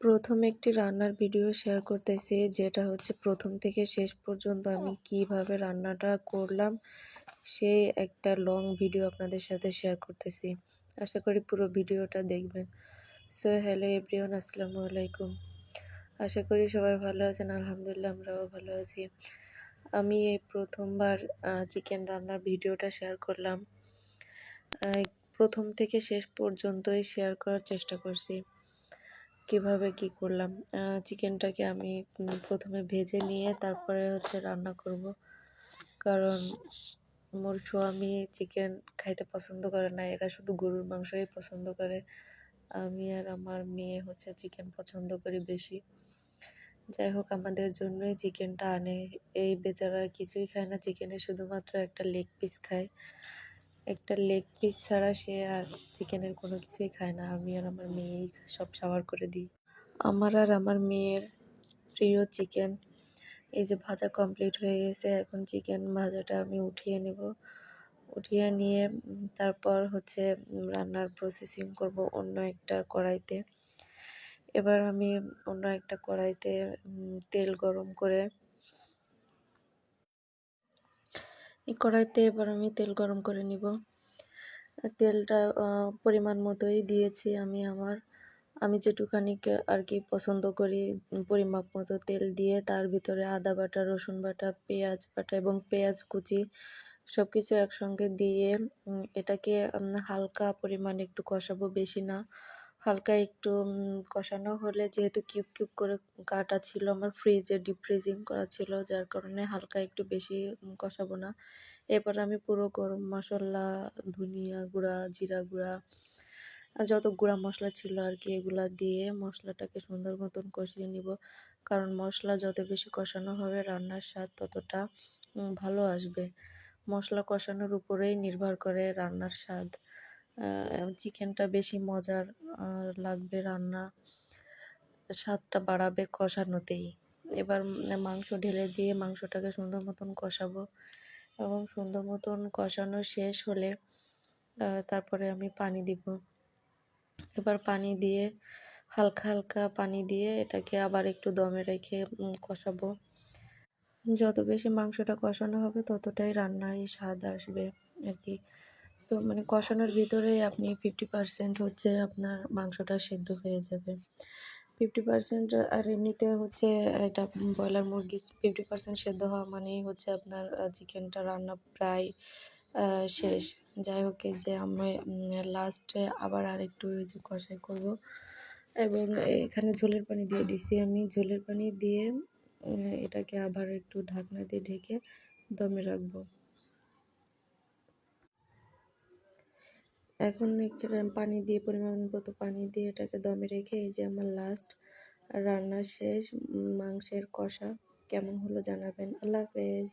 প্রথম একটি রান্নার ভিডিও শেয়ার করতেছি, যেটা হচ্ছে প্রথম থেকে শেষ পর্যন্ত আমি কিভাবে রান্নাটা করলাম সেই একটা লং ভিডিও আপনাদের সাথে শেয়ার করতেছি। আশা করি পুরো ভিডিওটা দেখবেন। সো হ্যালো এভরিওয়ান, আসসালামু আলাইকুম। আশা করি সবাই ভালো আছেন। আলহামদুলিল্লাহ আমরাও ভালো আছি। আমি এই প্রথমবার চিকেন রান্নার ভিডিওটা শেয়ার করলাম। প্রথম থেকে শেষ পর্যন্তই শেয়ার করার চেষ্টা করছি। কিভাবে কি করলাম, চিকেনটাকে আমি প্রথমে ভেজে নিয়ে তারপরে হচ্ছে রান্না করব। কারণ মোর স্বামী চিকেন খাইতে পছন্দ করে না, এরা শুধু গরুর মাংসই পছন্দ করে। আমি আর আমার মেয়ে হচ্ছে চিকেন পছন্দ করি বেশি। যাই হোক, আমাদের জন্যই চিকেনটা আনে। এই বেচারা কিছুই খায় না চিকেনের, শুধুমাত্র একটা লেগ পিস খায়। একটা লেগ পিস ছাড়া সে আর চিকেনের কোনো কিছুই খায় না। আমি আর আমার মেয়েই সব সাবার করে দিই। আমার আর আমার মেয়ের প্রিয় চিকেন। এই যে ভাজা কমপ্লিট হয়ে গেছে, এখন চিকেন ভাজাটা আমি উঠিয়ে নেব। উঠিয়ে নিয়ে তারপর হচ্ছে রান্নার প্রসেসিং করব অন্য একটা কড়াইতে। এবার আমি অন্য একটা কড়াইতে তেল গরম করে এই কড়াইতে এবার আমি তেল গরম করে নিব। তেলটা পরিমাণ মতোই দিয়েছি আমি যেটুখানি আর কি পছন্দ করি, পরিমাপ মতো তেল দিয়ে তার ভিতরে আদা বাটা, রসুন বাটা, পেঁয়াজ বাটা এবং পেঁয়াজ কুচি সব কিছু একসঙ্গে দিয়ে এটাকে হালকা পরিমাণে একটু কষাবো, বেশি না। হালকা একটু কষানো হলে, যেহেতু কিউব কিউব করে কাটা ছিল, আমার ফ্রিজে ডিপ ফ্রিজিং করা ছিল, যার কারণে হালকা একটু বেশি কষাবো না। এরপর আমি পুরো গরম মশলা, ধনিয়া গুঁড়া, জিরা গুঁড়া, যত গুঁড়া মশলা ছিল আর কি, এগুলা দিয়ে মশলাটাকে সুন্দর মতন কষিয়ে নিব। কারণ মশলা যত বেশি কষানো হবে রান্নার স্বাদ ততটা ভালো আসবে। মশলা কষানোর উপরেই নির্ভর করে রান্নার স্বাদ। চিকেনটা বেশি মজার লাগবে, রান্না স্বাদটা বাড়াবে কষানোতেই। এবার মাংস ঢেলে দিয়ে মাংসটাকে সুন্দর মতন কষাবো এবং সুন্দর মতন কষানো শেষ হলে তারপরে আমি পানি দিব। এবার পানি দিয়ে হালকা হালকা পানি দিয়ে এটাকে আবার একটু দমে রেখে কষাবো। যত বেশি মাংসটা কষানো হবে ততটাই রান্নায় স্বাদ আসবে আর কি। তো মানে কষানোর ভিতরেই আপনি 50% হচ্ছে আপনার মাংসটা সেদ্ধ হয়ে যাবে। 50%, আর এমনিতে হচ্ছে এটা ব্রয়লার মুরগি 50% সেদ্ধ হওয়া মানেই হচ্ছে আপনার চিকেনটা রান্না প্রায় শেষ। যাই হোক, এই যে আমি লাস্টে আবার আরেকটু ওই যে কষাই করব এবং এখানে ঝোলের পানি দিয়ে দিছি। আমি ঝোলের পানি দিয়ে এটাকে আবার একটু ঢাকনা দিয়ে ঢেকে দমে রাখবো। এখন একটু পানি দিয়ে, পরিমাণ মতো পানি দিয়ে এটাকে দমে রেখে, এই যে আমার লাস্ট রান্না শেষ। মাংসের কষা কেমন হলো জানাবেন। আল্লাহ হাফেজ।